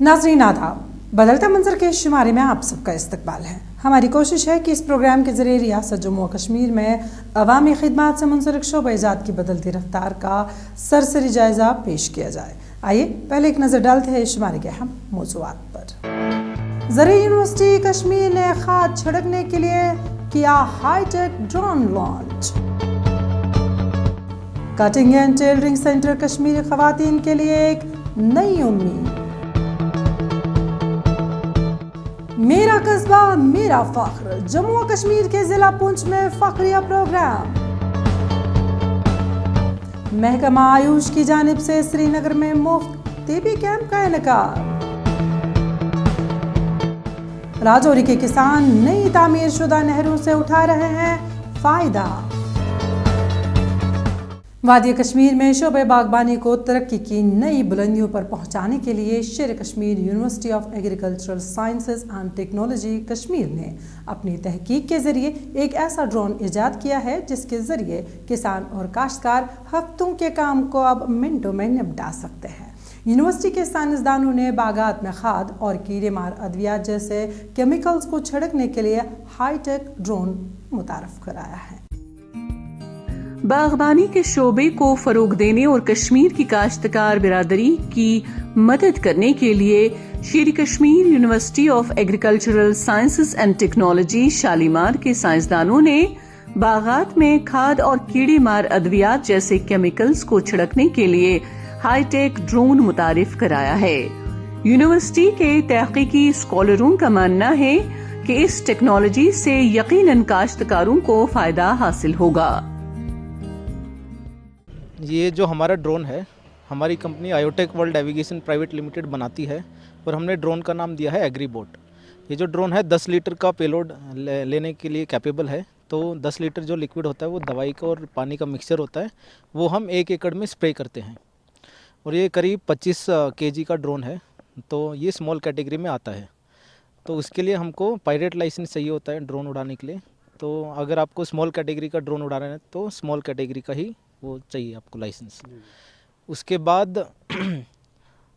नाज़रीन आदाब, बदलते मंजर के शुमारे में आप सबका इस्तकबाल है। हमारी कोशिश है कि इस प्रोग्राम के ज़रिए रियासत जम्मू और कश्मीर में अवामी खिदमात से मुंसलिक शोबे-ए-जात की बदलती रफ्तार का सरसरी जायज़ा पेश किया जाए। आइए पहले एक नज़र डालते हैं शुमारे के अहम मौज़ूआत पर। ज़रिए यूनिवर्सिटी कश्मीर ने खाद छिड़कने के लिए किया high tech drone launch. Cutting and tailoring centre Kashmiri खवातीन के लिए एक नई उम्मीद। मेरा कस्बा मेरा फख्र, जम्मू और कश्मीर के जिला पुंछ में फख्रिया प्रोग्राम। महकमा आयुष की जानिब से श्रीनगर में मुफ्त टीबी कैंप का इनेकाद। राजौरी के किसान नई तामीर शुदा नहरों से उठा रहे हैं फायदा। वादी कश्मीर में शोबे बागबानी को तरक्की की नई बुलंदियों पर पहुंचाने के लिए शेर Kashmir university of agricultural sciences and technology Kashmir ने अपनी तहकीक के जरिए एक ऐसा ड्रोन ईजाद किया है जिसके जरिए किसान और काश्तकार हफ्तों के काम को अब मिनटों में निपटा सकते हैं। यूनिवर्सिटी के साइंसदानों ने बागात में खाद और कीड़े मार अद्वियात जैसे केमिकल्स को छिड़कने के लिए हाईटेक ड्रोन मुतारफ कराया है। बागबानी के शोबे को फरोग देने और कश्मीर की काश्तकार बिरादरी की मदद करने के लिए शेर Kashmir university of agricultural sciences and technology Shalimar के साइंसदानों ने बागात में खाद और कीड़े मार अद्वियात जैसे केमिकल्स को छिड़कने के लिए हाईटेक ड्रोन मुतारिफ कराया है। यूनिवर्सिटी के तहकीकी स्कॉलरों का मानना है कि इस टेक्नोलॉजी से यकीनन काश्तकारों को फायदा हासिल होगा। ये जो हमारा ड्रोन है, हमारी कंपनी आयोटेक वर्ल्ड एविगेशन प्राइवेट लिमिटेड बनाती है और हमने ड्रोन का नाम दिया है एग्रीबोट। ये जो ड्रोन है 10 लीटर का पेलोड लेने के लिए कैपेबल है। तो 10 लीटर जो लिक्विड होता है वो दवाई का और पानी का मिक्सचर होता है, वो हम 1 एकड़ में स्प्रे करते हैं। और ये करीब 25 kg का ड्रोन है, तो ये स्मॉल कैटेगरी में आता है। तो उसके लिए हमको पायलट लाइसेंस चाहिए होता है ड्रोन उड़ाने के लिए। तो अगर आपको स्मॉल कैटेगरी का ड्रोन उड़ाना है तो स्मॉल कैटेगरी का ही वो चाहिए आपको लाइसेंस। उसके बाद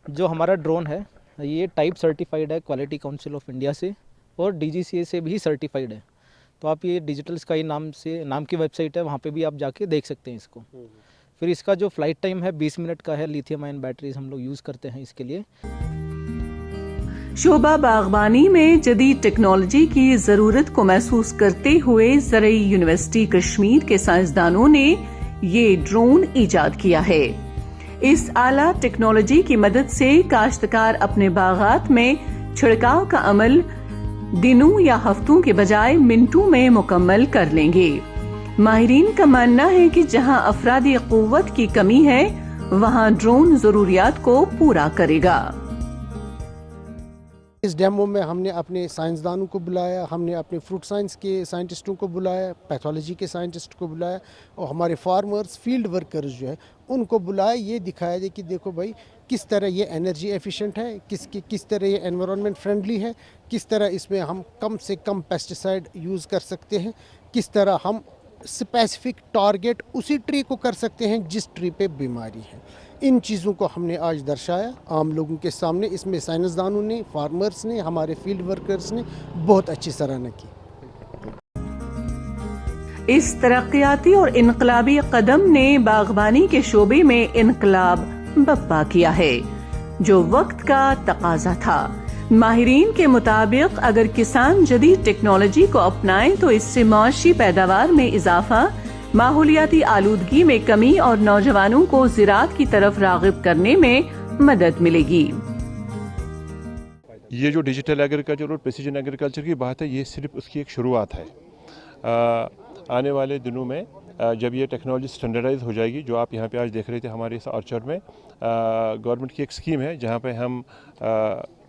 जो हमारा ड्रोन है ये टाइप सर्टिफाइड है क्वालिटी काउंसिल ऑफ इंडिया से और DGCA से भी सर्टिफाइड है। तो आप ये डिजिटल स्काई नाम की वेबसाइट है, वहाँ पे भी आप जाके देख सकते हैं इसको। फिर इसका जो फ्लाइट टाइम है 20 मिनट का है। लिथियम आयन बैटरीज हम लोग यूज़ करते हैं इसके लिए। शोबा बागबानी में जदीद टेक्नोलॉजी की जरूरत को महसूस करते हुए ज़रिए यूनिवर्सिटी कश्मीर के साइंसदानों ने ये ड्रोन ईजाद किया है। इस आला टेक्नोलॉजी की मदद से काश्तकार अपने बागात में छिड़काव का अमल दिनों या हफ्तों के बजाय मिनटों में मुकम्मल कर लेंगे। माहिरीन का मानना है कि जहां अफरादी कुव्वत की कमी है वहां ड्रोन जरूरियात को पूरा करेगा। इस डेमो में हमने अपने साइंसदानों को बुलाया, हमने अपने फ्रूट साइंस के साइंटिस्टों को बुलाया, पैथोलॉजी के साइंटिस्ट को बुलाया और हमारे फार्मर्स फील्ड वर्कर्स जो है उनको बुलाया। ये दिखाया जाए कि देखो भाई किस तरह ये एनर्जी एफिशिएंट है, किस तरह ये एनवायरनमेंट फ्रेंडली है, किस तरह इसमें हम कम से कम पेस्टिसाइड यूज़ कर सकते हैं, किस तरह हम स्पेसिफिक टारगेट उसी ट्री को कर सकते हैं जिस ट्री पे बीमारी है। इन चीज़ों को हमने आज दर्शाया आम लोगों के सामने। इसमें साइंसदानों ने, फार्मर्स ने, हमारे फील्ड वर्कर्स ने बहुत अच्छी सराहना की। इस तरक्याती और इनकलाबी कदम ने बागबानी के शोबे में इनकलाब बप्पा किया है जो वक्त का तकाजा था। माहिरीन के मुताबिक अगर किसान जदीद टेक्नोलॉजी को अपनाएं तो इससे माशी पैदावार में इजाफा, माहौलियाती आलूदगी में कमी और नौजवानों को ज़राअत की तरफ राग़िब करने में मदद मिलेगी। ये जो डिजिटल एग्रीकल्चर और प्रिसीजन एग्रीकल्चर की बात है, ये सिर्फ उसकी एक शुरुआत है। आने वाले दिनों में जब ये टेक्नोलॉजी स्टैंडर्डाइज हो जाएगी, जो आप यहाँ पे आज देख रहे थे हमारे इस ऑर्चर्ड में, गवर्नमेंट की एक स्कीम है जहाँ पे हम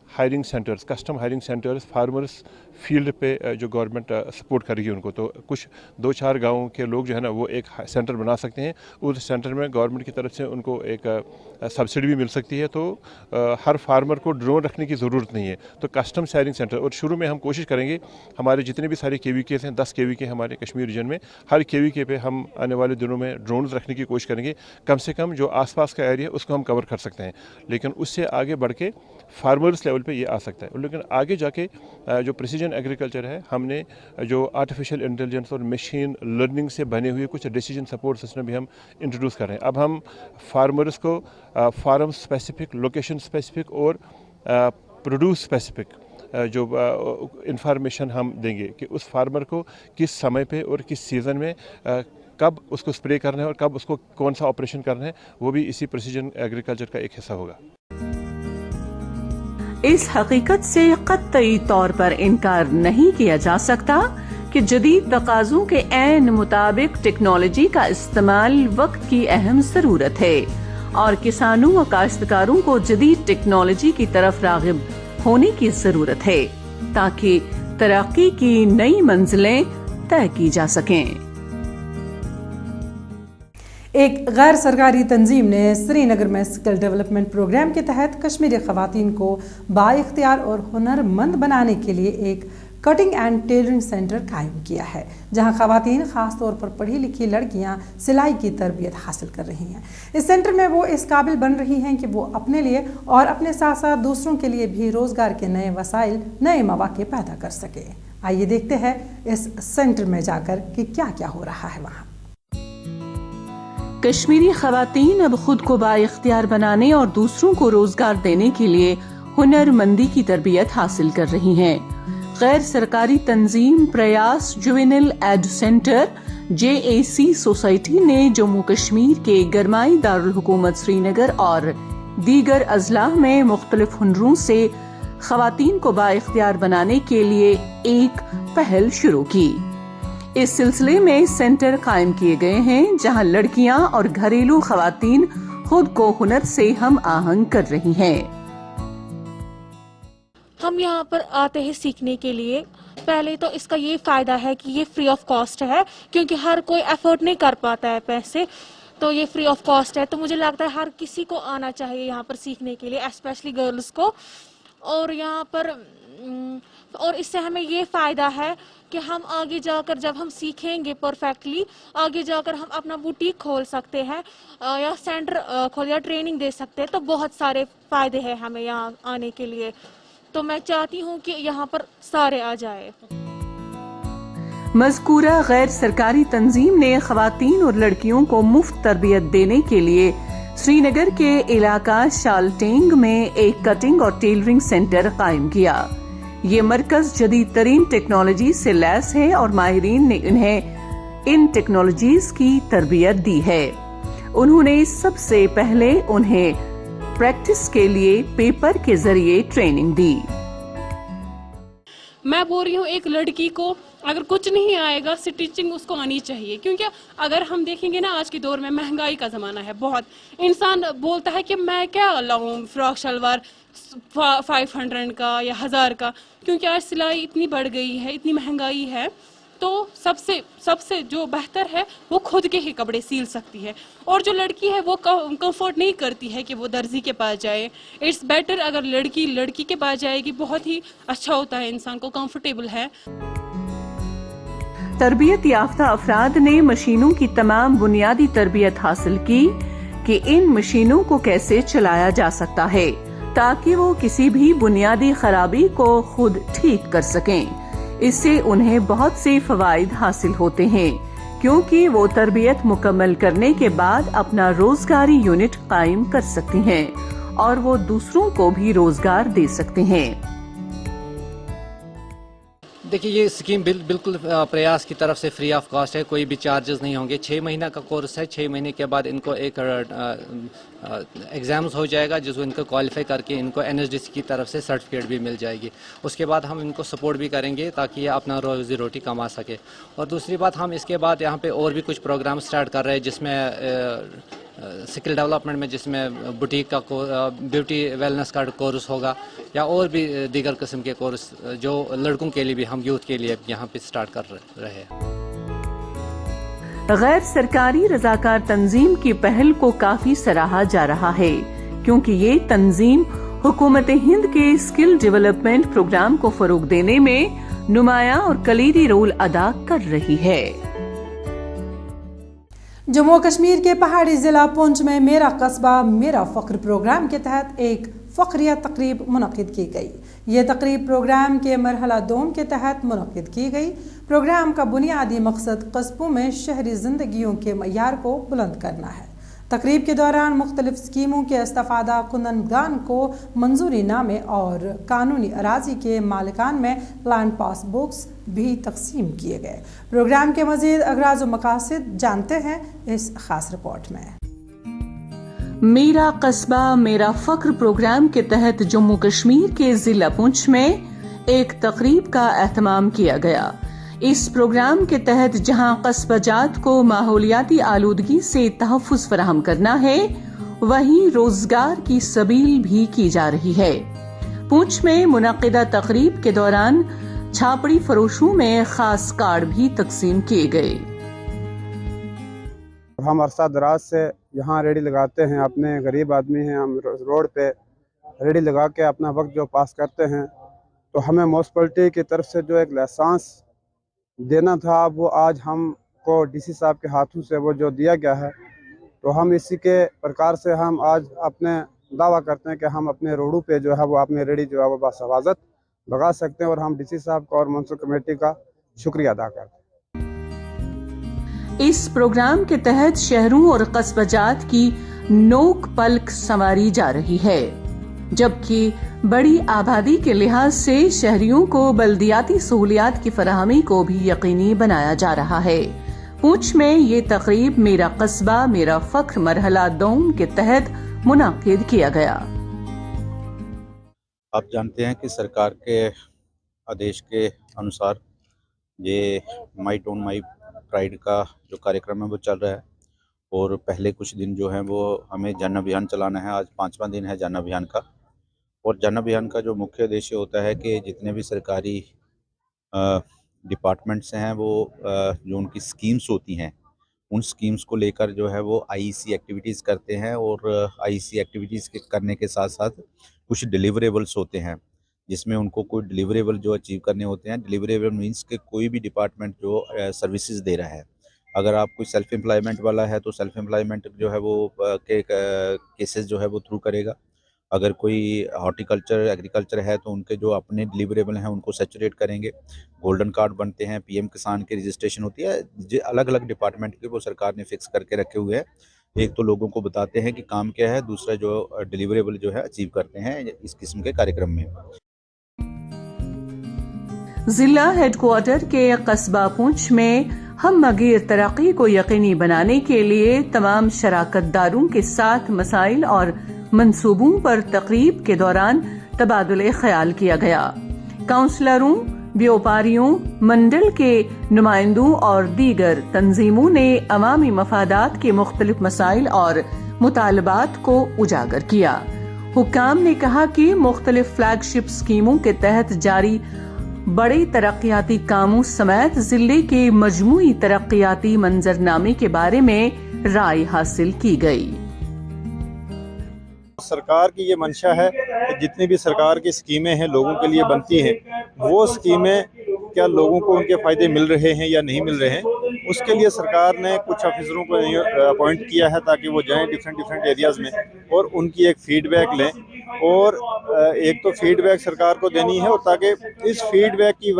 hiring centres, custom hiring centres farmers field पे जो गवर्नमेंट सपोर्ट करेगी उनको, तो कुछ 2-4 गाँव के लोग जो है ना वो एक सेंटर बना सकते हैं। उस सेंटर में गवर्नमेंट की तरफ से उनको एक सब्सिडी भी मिल सकती है, तो हर फार्मर को ड्रोन रखने की ज़रूरत नहीं है। तो कस्टम शेयरिंग सेंटर, और शुरू में हम कोशिश करेंगे हमारे जितने भी सारे KVKs हैं, 10 KVK हमारे कश्मीर रीजन में, हर KVK पे हम आने वाले दिनों में ड्रोन रखने की कोशिश करेंगे। कम से कम जो आसपास का एरिया उसको हम कवर कर सकते हैं, लेकिन उससे आगे बढ़ के फार्मर्स लेवल पे ये आ सकता है। लेकिन आगे जाके जो प्रिसीजन एग्रीकल्चर है, हमने जो आर्टिफिशियल इंटेलिजेंस और मशीन लर्निंग से बने हुए कुछ डिसीजन सपोर्ट सिस्टम भी हम इंट्रोड्यूस कर रहे हैं। अब हम फार्मर्स को फार्म स्पेसिफिक, लोकेशन स्पेसिफिक और प्रोड्यूस स्पेसिफिक जो इंफॉर्मेशन हम देंगे कि उस फार्मर को किस समय पे और किस सीज़न में कब उसको स्प्रे करना है और कब उसको कौन सा ऑपरेशन करना है, वो भी इसी प्रिसीजन एग्रीकल्चर का एक हिस्सा होगा। इस हकीकत से कतई तौर पर इनकार नहीं किया जा सकता कि जदीद तकाज़ों के ऐन मुताबिक टेक्नोलॉजी का इस्तेमाल वक्त की अहम ज़रूरत है और किसानों व काश्तकारों को जदीद टेक्नोलॉजी की तरफ राग़िब होने की ज़रूरत है ताकि तरक्की की नई मंजिलें तय की जा सकें। एक गैर सरकारी तंजीम ने श्रीनगर में स्किल डेवलपमेंट प्रोग्राम के तहत कश्मीरी खवातीन को बाइख्तियार और हुनरमंद बनाने के लिए एक कटिंग एंड टेलरिंग सेंटर कायम किया है, जहां खवातीन खास तौर पर पढ़ी लिखी लड़कियां सिलाई की तरबियत हासिल कर रही हैं। इस सेंटर में वो इस काबिल बन रही हैं कि वो अपने लिए और अपने साथ साथ दूसरों के लिए भी रोजगार के नए वसाइल, नए मौके पैदा कर सके। आइए देखते हैं इस सेंटर में जाकर कि क्या क्या हो रहा है वहाँ। कश्मीरी खवातीन अब खुद को बाइख्तियार बनाने और दूसरों को रोजगार देने के लिए हुनरमंदी की तरबियत हासिल कर रही हैं। गैर सरकारी तंजीम प्रयास जुवेनिल एड सेंटर JAC सोसाइटी ने जम्मू कश्मीर के गरमाई दारुल हुकूमत श्रीनगर और दीगर अजला में मुख्तलिफ हुनरों से खवातीन को बाइख्तियार बनाने के लिए एक पहल शुरू की। इस सिलसिले में सेंटर कायम किए गए हैं जहां लड़कियां और घरेलू खवातीन खुद को हुनर से हम आहंग कर रही हैं। हम यहाँ पर आते हैं सीखने के लिए। पहले तो इसका ये फायदा है कि ये फ्री ऑफ कॉस्ट है, क्योंकि हर कोई अफोर्ड नहीं कर पाता है पैसे, तो ये फ्री ऑफ कॉस्ट है। तो मुझे लगता है हर किसी को आना चाहिए यहाँ पर सीखने के लिए, स्पेशली गर्ल्स को। और यहाँ पर और इससे हमें ये फ़ायदा है कि हम आगे जाकर जब हम सीखेंगे परफेक्टली, आगे जाकर हम अपना बुटीक खोल सकते हैं या सेंटर खोल या ट्रेनिंग दे सकते हैं। तो बहुत सारे फ़ायदे हैं हमें यहाँ आने के लिए। तो मैं चाहती हूँ कि यहाँ पर सारे आ जाए। मज़कूरा गैर सरकारी तंजीम ने खवातीन और लड़कियों को मुफ्त तरबियत देने के लिए श्रीनगर के इलाका शालटेंग में एक कटिंग और टेलरिंग सेंटर कायम किया। ये मरकज जदीद तरीन टेक्नोलॉजी से लैस है और माहिरीन ने इन्हें इन टेक्नोलॉजीज की तरबियत दी है। उन्होंने सबसे पहले उन्हें प्रैक्टिस के लिए पेपर के जरिए ट्रेनिंग दी। मैं बोल रही हूँ एक लड़की को अगर कुछ नहीं आएगा, स्टिचिंग उसको आनी चाहिए, क्योंकि अगर हम देखेंगे ना आज के दौर में महंगाई का ज़माना है बहुत। इंसान बोलता है कि मैं क्या लाऊं फ्रॉक शलवार 500 का या 1000 का, क्योंकि आज सिलाई इतनी बढ़ गई है, इतनी महंगाई है। तो सबसे जो बेहतर है वो खुद के ही कपड़े सील सकती है। और जो लड़की है वो कंफर्ट नहीं करती है कि वो दर्जी के पास जाए। इट्स बेटर अगर लड़की के पास जाएगी, बहुत ही अच्छा होता है, इंसान को कंफर्टेबल है। तरबियत याफ्ता अफराद ने मशीनों की तमाम बुनियादी तरबियत हासिल की कि इन मशीनों को कैसे चलाया जा सकता है ताकि वो किसी भी बुनियादी खराबी को खुद ठीक कर सकें। इससे उन्हें बहुत से फवाइद हासिल होते हैं, क्योंकि वो तरबियत मुकम्मल करने के बाद अपना रोजगारी यूनिट कायम कर सकती हैं और वो दूसरों को भी रोजगार दे सकते हैं। देखिए, ये स्कीम बिल्कुल प्रयास की तरफ से फ्री ऑफ कॉस्ट है, कोई भी चार्जेस नहीं होंगे। 6 महीना का कोर्स है। 6 महीने के बाद इनको एक एग्ज़ाम्स हो जाएगा जिसको इनको क्वालिफाई करके इनको NSDC की तरफ से सर्टिफिकेट भी मिल जाएगी। उसके बाद हम इनको सपोर्ट भी करेंगे ताकि ये अपना रोज़ी रोटी कमा सके। और दूसरी बात, हम इसके बाद यहाँ पे और भी कुछ प्रोग्राम स्टार्ट कर रहे हैं जिसमें स्किल डेवलपमेंट में जिसमें बुटीक का ब्यूटी वेलनेस का कोर्स होगा या और भी दीगर किस्म के कोर्स जो लड़कों के लिए भी हम यूथ के लिए यहाँ पे स्टार्ट कर रहे हैं। गैर सरकारी रजाकार तंजीम की पहल को काफी सराहा जा रहा है, क्योंकि ये तंजीम हुकूमत हिंद के स्किल डेवलपमेंट प्रोग्राम को फरोग देने में नुमायां और कलीदी रोल अदा कर रही है। जम्मू कश्मीर के पहाड़ी जिला पुंछ में मेरा कस्बा मेरा फख्र प्रोग्राम के तहत एक फख्रिया तकरीब मुनक़िद की गई। ये तकरीब प्रोग्राम के मरहला 2 के तहत मुनक़िद की गई। प्रोग्राम का बुनियादी मकसद कस्बों में शहरी ज़िंदगियों के मयार को बुलंद करना है। तकरीब के दौरान मुख्तलिफ स्कीमों के इस्तेफ़ादा कुनंदगान को मंजूरी नामे और कानूनी अराजी के मालिकान में लैंड पास बुक्स भी तकसीम किए गए। प्रोग्राम के मज़ीद अगराज व मकासद जानते हैं इस खास रिपोर्ट में। मेरा कस्बा मेरा फख्र प्रोग्राम के तहत जम्मू कश्मीर के जिला पुंछ में एक तकरीब का एहतमाम किया गया। इस प्रोग्राम के तहत जहां कस्बाजात को माहौलियाती आलूदगी से तहफ़्फ़ुज़ फराहम करना है, वहीं रोजगार की सबील भी की जा रही है। पुंछ में मुनक़िदा तकरीब के दौरान छापड़ी फरोशों में खास कार्ड भी तकसीम किए गए। हम अरसा दराज से यहाँ रेडी लगाते हैं, अपने गरीब आदमी हैं, हम रोड पे रेडी लगा के अपना वक्त जो पास करते हैं, तो हमें म्यूनसिपैलिटी की तरफ से जो एक लाइसेंस देना था, वो आज हमको डीसी साहब के हाथों से वो जो दिया गया है, तो हम इसी के प्रकार से हम आज अपने दावा करते हैं कि हम अपने रोडों पे जो है वो अपनी रेडी जो है वो बासवाज़त लगा सकते हैं, और हम डीसी साहब का और म्युनिसिपल कमेटी का शुक्रिया अदा करते हैं। इस प्रोग्राम के तहत शहरों और कस्बाजात की नोक पलक संवारी जा रही है, जबकि बड़ी आबादी के लिहाज से शहरियों को बल्दियाती सहूलियात की फराहमी को भी यकीनी बनाया जा रहा है। पुंछ में ये तकरीब मेरा कस्बा मेरा फख्र मरहला 2 के तहत मुनाकिद किया गया। आप जानते हैं कि सरकार के आदेश के अनुसार ये माई टाउन माई प्राइड का जो कार्यक्रम है वो चल रहा है, और पहले कुछ दिन जो है वो हमें जन अभियान चलाना है। आज 5वां दिन है जन अभियान का, और जन अभियान का जो मुख्य उद्देश्य होता है कि जितने भी सरकारी डिपार्टमेंट्स हैं वो जो उनकी स्कीम्स होती हैं, उन स्कीम्स को लेकर जो है वो आईईसी एक्टिविटीज़ करते हैं, और आईईसी एक्टिविटीज़ करने के साथ साथ कुछ डिलीवरेबल्स होते हैं, जिसमें उनको कोई डिलीवरेबल जो अचीव करने होते हैं। डिलीवरेबल मीन्स कि कोई भी डिपार्टमेंट जो सर्विसेज दे रहा है, अगर आप कोई सेल्फ एम्प्लॉयमेंट वाला है तो सेल्फ एम्प्लॉयमेंट जो है वो के केसेस जो है वो थ्रू करेगा। अगर कोई हॉर्टिकल्चर एग्रीकल्चर है तो उनके जो अपने डिलीवरेबल हैं उनको सैचुरेट करेंगे। गोल्डन कार्ड बनते हैं, पीएम किसान की रजिस्ट्रेशन होती है, जो अलग अलग डिपार्टमेंट के वो सरकार ने फिक्स करके रखे हुए हैं। एक तो लोगों को बताते हैं कि काम क्या है, दूसरा जो डिलीवरेबल जो है अचीव करते हैं इस किस्म के कार्यक्रम में। जिला हेडक्वार्टर के कस्बा पुंछ में हम मगीर तरक्की को यकीनी बनाने के लिए तमाम शराकतदारों के साथ मसाइल और मंसूबों पर तकरीब के दौरान तबादुले ख्याल किया गया। काउंसलरों, व्यापारियों, मंडल के नुमाइंदों और दीगर तंजीमों ने अवामी मफादात के मुख्तलिफ मसाइल और मुतालबात को उजागर किया। हुक्काम ने कहा कि मुख्तलिफ फ्लैगशिप स्कीमों के तहत जारी बड़े तरक्याती कामों समेत जिले के मजमूई तरक्याती मंजरनामे के बारे में राय हासिल की गई। सरकार की ये मंशा है कि जितनी भी सरकार की स्कीमें हैं लोगों के लिए बनती हैं, वो स्कीमें क्या लोगों को उनके फ़ायदे मिल रहे हैं या नहीं मिल रहे हैं, उसके लिए सरकार ने कुछ ऑफिसरों को अपॉइंट किया है ताकि वो जाएं डिफरेंट एरियाज़ में और उनकी एक फ़ीडबैक लें। और एक तो फीडबैक सरकार को देनी है, और ताकि इस फीडबैक की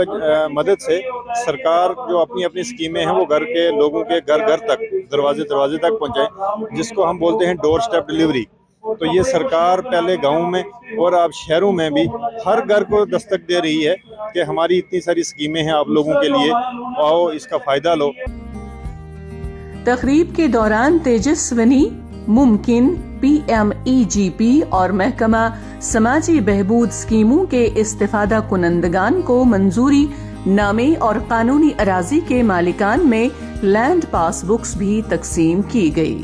मदद से सरकार जो अपनी अपनी स्कीमें हैं वो घर के लोगों के घर तक दरवाजे तक पहुँचाएँ, जिसको हम बोलते हैं डोर स्टेप डिलीवरी। तो ये सरकार पहले गाँव में और अब शहरों में भी हर घर को दस्तक दे रही है कि हमारी इतनी सारी स्कीमें हैं आप लोगों के लिए, आओ इसका फ़ायदा लो। तकरीब के दौरान तेजस्विनी मुमकिन PMEGP और महकमा समाजी बहबूद स्कीमों के इस्तिफादा कुनंदगान को मंजूरी नामे और कानूनी अराजी के मालिकान में लैंड पास बुक्स भी तकसीम की गई।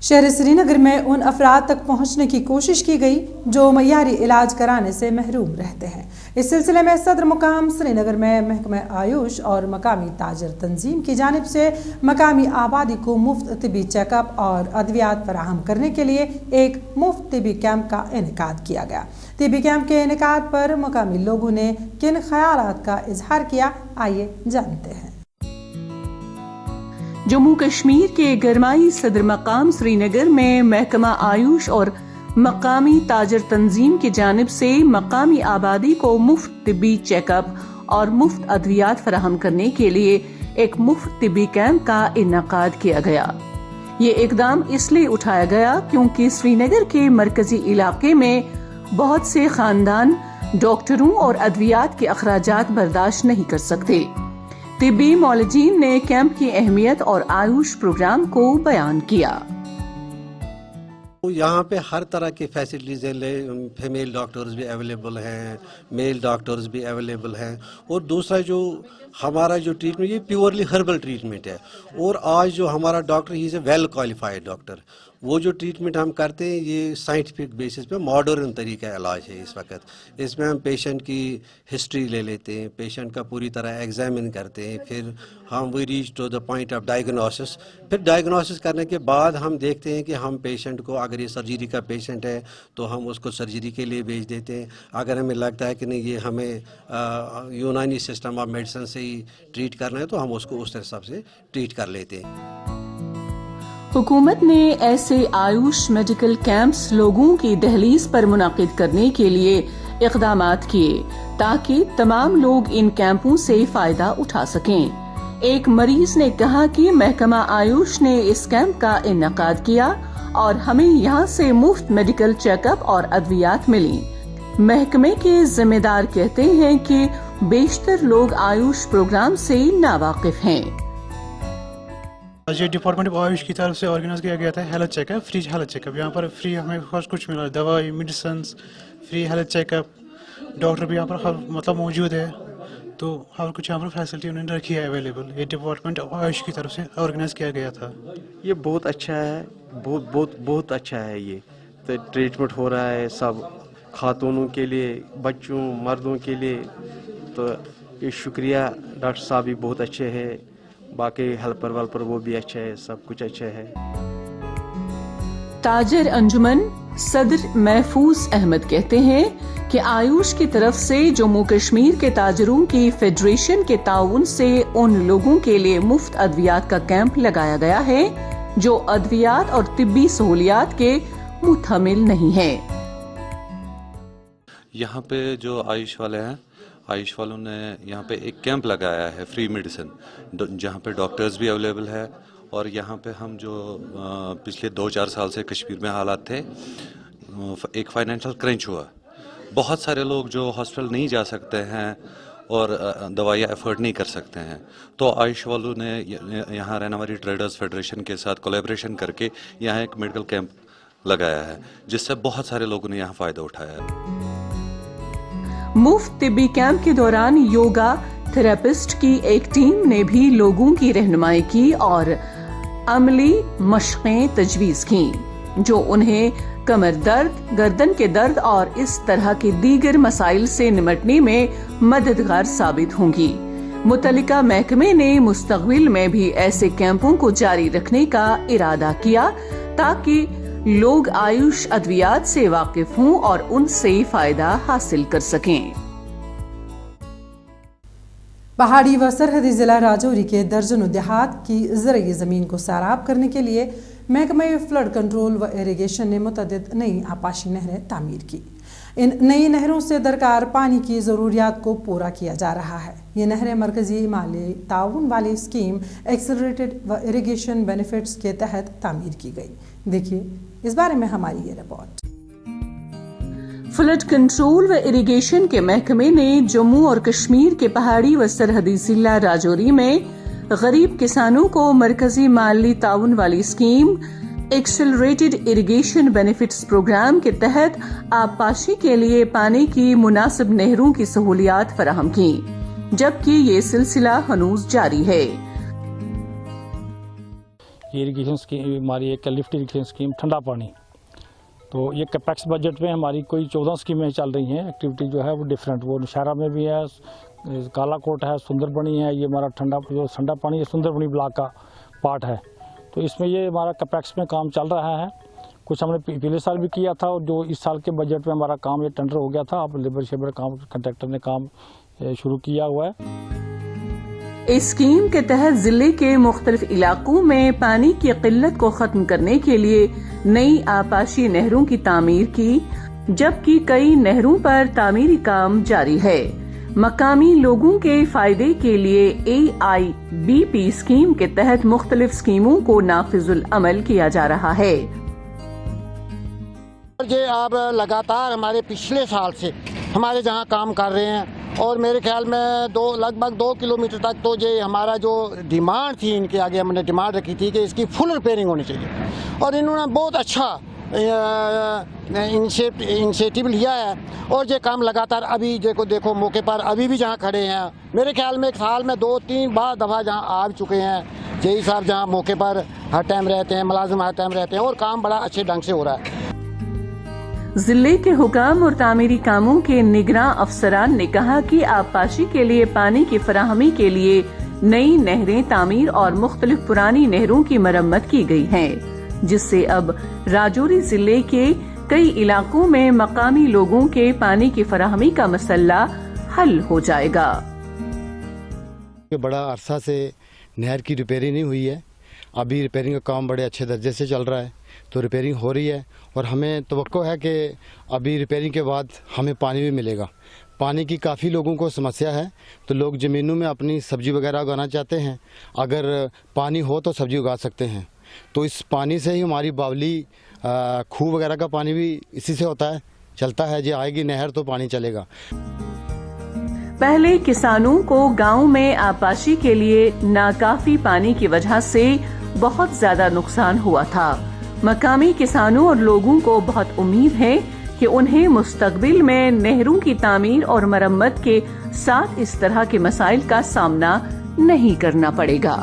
शहर श्रीनगर में उन अफराद तक पहुंचने की कोशिश की गई जो मयारी इलाज कराने से महरूम रहते हैं। इस सिलसिले में सदर मुकाम श्रीनगर में महकमा आयुष और मकामी ताजर तंजीम की जानिब से मकामी आबादी को मुफ्त तिबी चेकअप और अद्वियात फराहम करने के लिए एक मुफ्त तिबी कैंप का इनेकाद किया गया। तिबी कैंप के इनेकाद पर मकामी लोगों ने किन ख्यालात का इजहार किया, आइए जानते हैं। जम्मू कश्मीर के गरमाई सदर मकाम श्रीनगर में महकमा आयुष और मकामी ताजर तंजीम की जानिब से मकामी आबादी को मुफ्त तिब्बी चेकअप और मुफ्त अद्वियात फराहम करने के लिए एक मुफ्त तिब्बी कैंप का इनेकाद किया गया। ये इकदाम इसलिए उठाया गया क्योंकि श्रीनगर के मरकजी इलाके में बहुत से खानदान डॉक्टरों और अद्वियात के अखराजात बर्दाश्त नहीं कर सकते। तिब्बी मौलजीन ने कैंप की अहमियत और आयुष प्रोग्राम को बयान किया। यहाँ पे हर तरह की फैसिलिटीज़ हैं, फीमेल डॉक्टर्स भी अवेलेबल हैं, मेल डॉक्टर्स भी अवेलेबल हैं, और दूसरा जो हमारा जो ट्रीटमेंट ये प्योरली हर्बल ट्रीटमेंट है। और आज जो हमारा doctor he is a well qualified doctor, वो जो ट्रीटमेंट हम करते हैं ये साइंटिफिक बेसिस पे मॉडर्न तरीका इलाज है। इस वक्त इसमें हम पेशेंट की हिस्ट्री ले लेते हैं, पेशेंट का पूरी तरह एग्जामिन करते हैं, फिर हम we reach to the point of diagnosis. फिर डायग्नोसिस करने के बाद हम देखते हैं कि हम पेशेंट को, अगर ये सर्जरी का पेशेंट है तो हम उसको सर्जरी के लिए भेज देते हैं। अगर हमें लगता है कि नहीं ये हमें यूनानी सिस्टम ऑफ मेडिसिन से ही ट्रीट करना है तो हम उसको उस हिसाब से ट्रीट कर लेते हैं। हुकूमत ने ऐसे आयुष मेडिकल कैंप्स लोगों की दहलीज पर मुनाकिद करने के लिए इक़दामात किए ताकि तमाम लोग इन कैंपों से फायदा उठा सकें। एक मरीज ने कहा कि महकमा आयुष ने इस कैंप का इनेकाद किया और हमें यहाँ से मुफ्त मेडिकल चेकअप और अद्वियात मिली। महकमे के जिम्मेदार कहते हैं कि बेशतर लोग आयुष प्रोग्राम से नावाकिफ हैं। ये डिपार्टमेंट ऑफ आयुष की तरफ से ऑर्गेनाइज किया गया था health checkup, free health checkup. यहाँ पर फ्री हमें कुछ मिला, दवाई, medicine, free health checkup, doctor भी यहाँ पर मौजूद है, तो हर कुछ यहाँ पर फैसिलिटी उन्होंने रखी है अवेलेबल। ये डिपार्टमेंट ऑफ आयुष की तरफ से ऑर्गेनाइज किया गया था। ये बहुत अच्छा है, बहुत अच्छा है। ये तो ट्रीटमेंट हो रहा है सब खातूनों के लिए, बच्चों, मर्दों के लिए। तो ये शुक्रिया, डॉक्टर साहब भी बहुत अच्छे हैं, बाकी हेल्पर वेल्पर वो भी अच्छे है, सब कुछ अच्छे है। ताजर अंजुमन सदर महफूज अहमद कहते हैं कि आयुष की तरफ से जम्मू कश्मीर के ताजरों की फेडरेशन के ताउन से उन लोगों के लिए मुफ्त अद्वियात का कैंप लगाया गया है जो अद्वियात और तिब्बी सहूलियात के मुतहमिल नहीं है। यहाँ पे जो आयुष वाले हैं, आयुष वालों ने यहाँ पे एक कैंप लगाया है फ्री मेडिसिन, जहाँ पे डॉक्टर्स भी अवेलेबल है। और यहाँ पे हम जो पिछले 2-4 साल से कश्मीर में हालात थे, एक फाइनेंशियल क्रंच हुआ, बहुत सारे लोग जो हॉस्पिटल नहीं जा सकते हैं और दवाइयाँ अफोर्ड नहीं कर सकते हैं, तो आयुष वालों ने यहाँ रहने वाली ट्रेडर्स फेडरेशन के साथ कोलैबोरेशन करके यहाँ एक मेडिकल कैंप लगाया है, जिससे बहुत सारे लोगों ने यहाँ फ़ायदा उठाया है। मुफ्त तिब्बी कैंप के दौरान योगा थेरेपिस्ट की एक टीम ने भी लोगों की रहनुमाई की और अमली मशक़ें तजवीज़ की जो उन्हें कमर दर्द, गर्दन के दर्द और इस तरह के दीगर मसाइल से निपटने में मददगार साबित होंगी। मुतल्लिका महकमे ने मुस्तक़बिल में भी ऐसे कैंपों को जारी रखने का इरादा किया ताकि लोग आयुष अद्वियात से वाकिफ हों और उनसे फायदा हासिल कर सकें। पहाड़ी व सरहदी जिला राजौरी के दर्जनों देहात की ज़रई ज़मीन को सैराब करने के लिए महकमा फ्लड कंट्रोल व इरिगेशन ने मुतअद्दिद नई आपाशी नहरें तामीर की। इन नई नहरों से दरकार पानी की ज़रूरियात को पूरा किया जा रहा है। ये नहरें मरकजी माली ताउन वाली स्कीम एक्सेलरेटेड व इरिगेशन बेनिफिट्स के तहत तामीर की गई। देखिए इस बारे में हमारी ये रिपोर्ट। फ्लड कंट्रोल व इरिगेशन के महकमे ने जम्मू और कश्मीर के पहाड़ी व सरहदी जिला राजौरी में गरीब किसानों को मरकजी माली ताउन वाली scheme accelerated irrigation benefits programme के तहत आबपाशी के लिए पानी की मुनासिब नहरों की सहूलियात फराहम की, जबकि ये सिलसिला हनूज जारी है। ये इरीगेशन स्कीम हमारी एक लिफ्ट इरीगेशन स्कीम ठंडा पानी, तो ये कैपेक्स बजट में हमारी कोई 14 स्कीमें चल रही हैं। एक्टिविटी जो है वो डिफरेंट, वो नौशहरा में भी है, कालाकोट है, सुंदरबनी है, ये हमारा ठंडा पानी ये सुंदरबनी ब्लॉक का पार्ट है। तो इसमें ये हमारा कैपेक्स में काम चल रहा है। कुछ हमने पिछले साल भी किया था और जो इस साल के बजट में हमारा काम ये टेंडर हो गया था। अब लेबर शेबर काम कंट्रैक्टर ने काम शुरू किया हुआ है। इस स्कीम के तहत जिले के मुख्तलिफ इलाकों में पानी की किल्लत को खत्म करने के लिए नई आपाशी नहरों की तामीर की, जबकि कई नहरों पर तामीरी काम जारी है। मकामी लोगों के फायदे के लिए AIBP स्कीम के तहत मुख्तलिफ स्कीमों को नाफिजुल अमल किया जा रहा है। ये आप लगातार हमारे पिछले साल से हमारे जहाँ काम कर रहे हैं और मेरे ख्याल में लगभग 2 किलोमीटर तक तो ये हमारा जो डिमांड थी, इनके आगे हमने डिमांड रखी थी कि इसकी फुल रिपेयरिंग होनी चाहिए और इन्होंने बहुत अच्छा इनिशिएटिव लिया है और ये काम लगातार अभी देखो मौके पर अभी भी जहाँ खड़े हैं, मेरे ख्याल में एक साल में 2-3 दफ़ा जहाँ आ चुके हैं। जेई साहब जहाँ मौके पर हर टाइम रहते हैं, मुलाजिम हर टाइम रहते हैं और काम बड़ा अच्छे ढंग से हो रहा है। जिले के हुकाम और तामीरी कामों के निगरां अफसरान ने कहा कि आबपाशी के लिए पानी की फराहमी के लिए नई नहरें तामीर और मुख्तलिफ पुरानी नहरों की मरम्मत की गई है, जिससे अब राजौरी जिले के कई इलाकों में मकामी लोगों के पानी की फराहमी का मसला हल हो जाएगा। बड़ा अरसा से नहर की रिपेयरिंग नहीं हुई है, अभी रिपेयरिंग का काम बड़े अच्छे दर्जे से चल रहा है, तो रिपेयरिंग हो रही है और हमें तवक्को है कि अभी रिपेयरिंग के बाद हमें पानी भी मिलेगा। पानी की काफ़ी लोगों को समस्या है, तो लोग ज़मीनों में अपनी सब्जी वगैरह उगाना चाहते हैं, अगर पानी हो तो सब्जी उगा सकते हैं। तो इस पानी से ही हमारी बावली खूह वगैरह का पानी भी इसी से होता है, चलता है। जो आएगी नहर तो पानी चलेगा। पहले किसानों को गांव में आबपाशी के लिए नाकाफी पानी की वजह से बहुत ज्यादा नुकसान हुआ था। मकामी किसानों और लोगों को बहुत उम्मीद है कि उन्हें मुस्तकबिल में नहरों की तामीर और मरम्मत के साथ इस तरह के मसाइल का सामना नहीं करना पड़ेगा।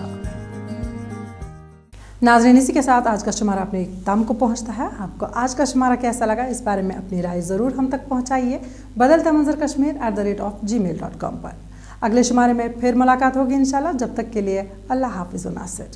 नाज़रीन, इसी के साथ आज का शुमारा अपने इख्तिताम को पहुंचता है। आपको आज का शुमारा कैसा लगा, इस बारे में अपनी राय ज़रूर हम तक पहुंचाइए बदलता मंजर kashmir@gmail.com पर। अगले शुमारे में फिर मुलाकात होगी इंशाल्लाह। जब तक के लिए अल्लाह हाफिज़ व नासिर।